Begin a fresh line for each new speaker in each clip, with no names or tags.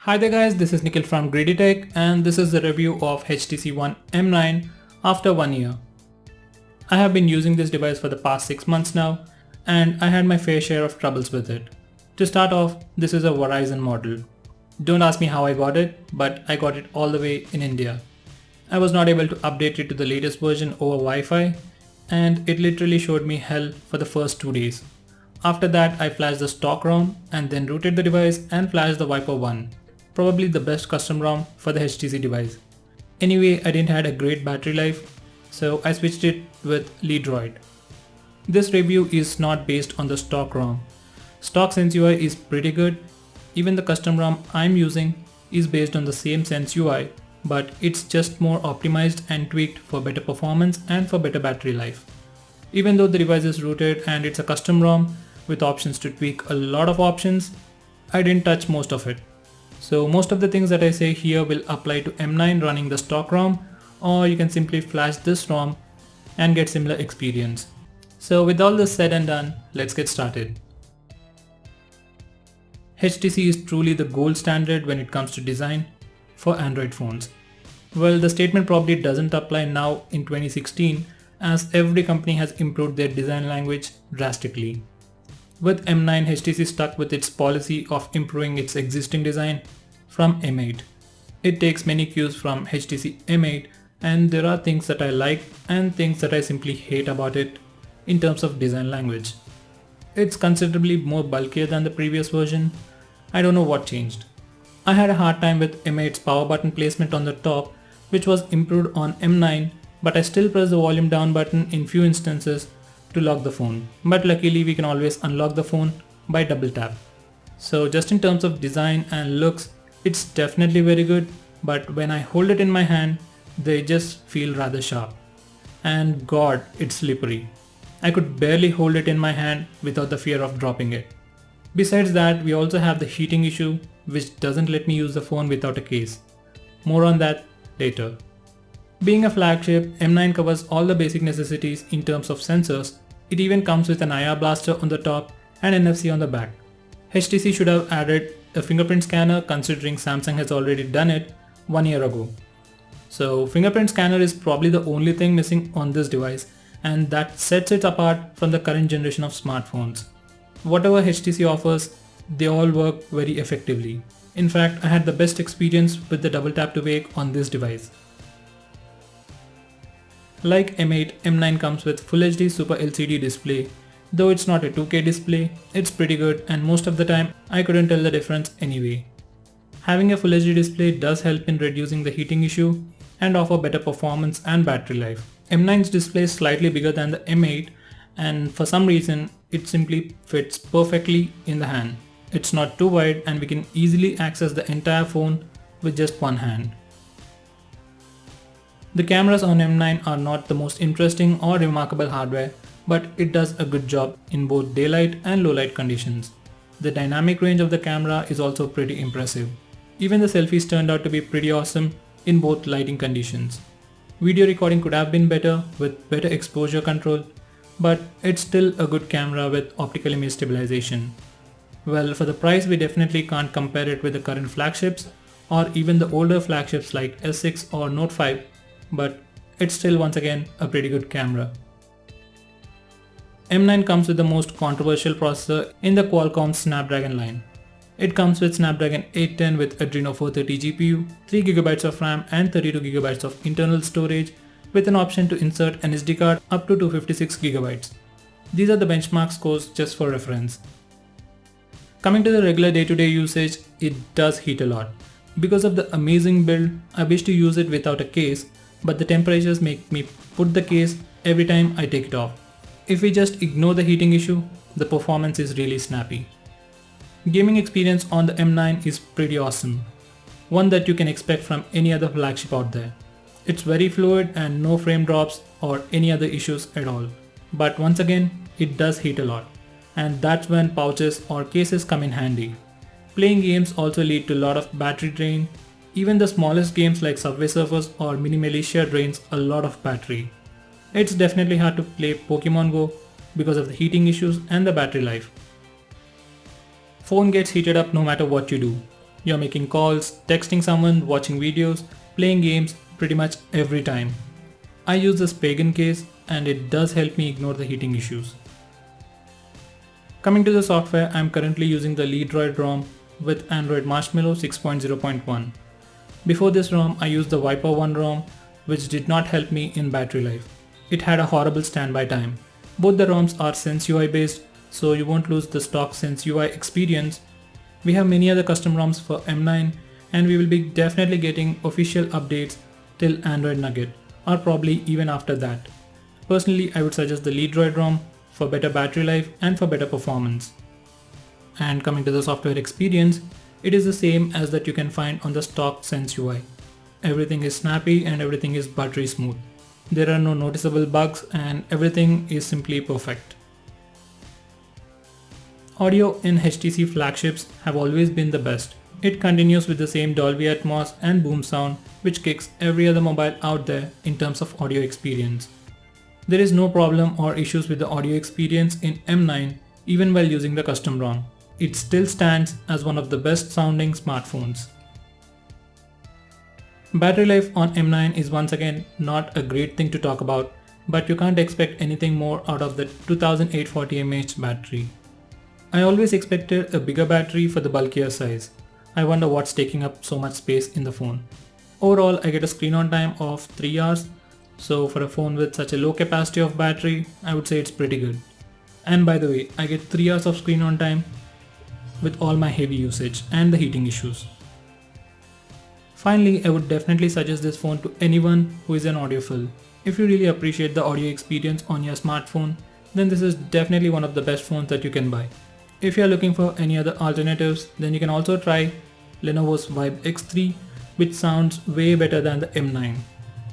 Hi there guys, this is Nikhil from GreedyTech and this is the review of HTC One M9 after 1 year. I have been using this device for the past 6 months now and I had my fair share of troubles with it. To start off, this is a Verizon model. Don't ask me how I got it, but I got it all the way in India. I was not able to update it to the latest version over Wi-Fi and it literally showed me hell for the first 2 days. After that, I flashed the stock ROM and then rooted the device and flashed the Viper 1. Probably the best custom ROM for the HTC device. Anyway, I didn't have a great battery life, so I switched it with Droid. This review is not based on the stock ROM. Stock SenseUI is pretty good. Even the custom ROM I'm using is based on the same SenseUI, but it's just more optimized and tweaked for better performance and for better battery life. Even though the device is rooted and it's a custom ROM with options to tweak a lot of options, I didn't touch most of it. So most of the things that I say here will apply to M9 running the stock ROM, or you can simply flash this ROM and get similar experience. So with all this said and done, let's get started. HTC is truly the gold standard when it comes to design for Android phones. Well, the statement probably doesn't apply now in 2016 as every company has improved their design language drastically. With M9, HTC stuck with its policy of improving its existing design from M8. It takes many cues from HTC M8 and there are things that I like and things that I simply hate about it in terms of design language. It's considerably more bulkier than the previous version. I don't know what changed. I had a hard time with M8's power button placement on the top, which was improved on M9, but I still press the volume down button in few instances to lock the phone. But luckily we can always unlock the phone by double tap. So just in terms of design and looks, it's definitely very good, but when I hold it in my hand, they just feel rather sharp. And god, it's slippery. I could barely hold it in my hand without the fear of dropping it. Besides that, we also have the heating issue, which doesn't let me use the phone without a case. More on that later. Being a flagship, M9 covers all the basic necessities in terms of sensors. It even comes with an IR blaster on the top and NFC on the back. HTC should have added a fingerprint scanner considering Samsung has already done it 1 year ago. So fingerprint scanner is probably the only thing missing on this device and that sets it apart from the current generation of smartphones. Whatever HTC offers, they all work very effectively. In fact, I had the best experience with the double tap to wake on this device. Like M8, M9 comes with Full HD Super LCD display. Though it's not a 2K display, it's pretty good and most of the time I couldn't tell the difference anyway. Having a Full HD display does help in reducing the heating issue and offer better performance and battery life. M9's display is slightly bigger than the M8 and for some reason it simply fits perfectly in the hand. It's not too wide and we can easily access the entire phone with just one hand. The cameras on M9 are not the most interesting or remarkable hardware, but it does a good job in both daylight and low light conditions. The dynamic range of the camera is also pretty impressive. Even the selfies turned out to be pretty awesome in both lighting conditions. Video recording could have been better with better exposure control, but it's still a good camera with optical image stabilization. Well, for the price we definitely can't compare it with the current flagships or even the older flagships like S6 or Note 5, but it's still once again a pretty good camera. M9 comes with the most controversial processor in the Qualcomm Snapdragon line. It comes with Snapdragon 810 with Adreno 430 GPU, 3GB of RAM and 32GB of internal storage with an option to insert an SD card up to 256GB. These are the benchmark scores just for reference. Coming to the regular day-to-day usage, it does heat a lot. Because of the amazing build, I wish to use it without a case, but the temperatures make me put the case every time I take it off. If we just ignore the heating issue, the performance is really snappy. Gaming experience on the M9 is pretty awesome. One that you can expect from any other flagship out there. It's very fluid and no frame drops or any other issues at all. But once again, it does heat a lot. And that's when pouches or cases come in handy. Playing games also lead to a lot of battery drain. Even the smallest games like Subway Surfers or Mini Militia drains a lot of battery. It's definitely hard to play Pokemon Go because of the heating issues and the battery life. Phone gets heated up no matter what you do. You're making calls, texting someone, watching videos, playing games pretty much every time. I use this pagan case and it does help me ignore the heating issues. Coming to the software, I'm currently using the LeadDroid ROM with Android Marshmallow 6.0.1. Before this ROM, I used the Viper 1 ROM, which did not help me in battery life. It had a horrible standby time. Both the ROMs are SenseUI based, so you won't lose the stock SenseUI experience. We have many other custom ROMs for M9 and we will be definitely getting official updates till Android Nugget, or probably even after that. Personally, I would suggest the LeadDroid ROM for better battery life and for better performance. And coming to the software experience, it is the same as that you can find on the stock SenseUI. Everything is snappy and everything is buttery smooth. There are no noticeable bugs and everything is simply perfect. Audio in HTC flagships have always been the best. It continues with the same Dolby Atmos and boom sound which kicks every other mobile out there in terms of audio experience. There is no problem or issues with the audio experience in M9 even while using the custom ROM. It still stands as one of the best sounding smartphones. Battery life on M9 is once again not a great thing to talk about, but you can't expect anything more out of the 2840 mAh battery. I always expected a bigger battery for the bulkier size. I wonder what's taking up so much space in the phone. Overall, I get a screen on time of 3 hours, so for a phone with such a low capacity of battery, I would say it's pretty good. And by the way, I get 3 hours of screen on time with all my heavy usage and the heating issues. Finally, I would definitely suggest this phone to anyone who is an audiophile. If you really appreciate the audio experience on your smartphone, then this is definitely one of the best phones that you can buy. If you are looking for any other alternatives, then you can also try Lenovo's Vibe X3, which sounds way better than the M9.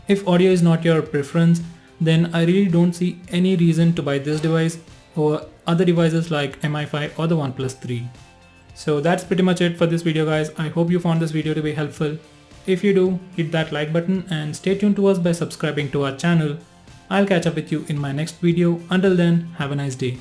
If audio is not your preference, then I really don't see any reason to buy this device over other devices like MI5 or the OnePlus 3. So that's pretty much it for this video guys. I hope you found this video to be helpful. If you do, hit that like button and stay tuned to us by subscribing to our channel. I'll catch up with you in my next video. Until then, have a nice day.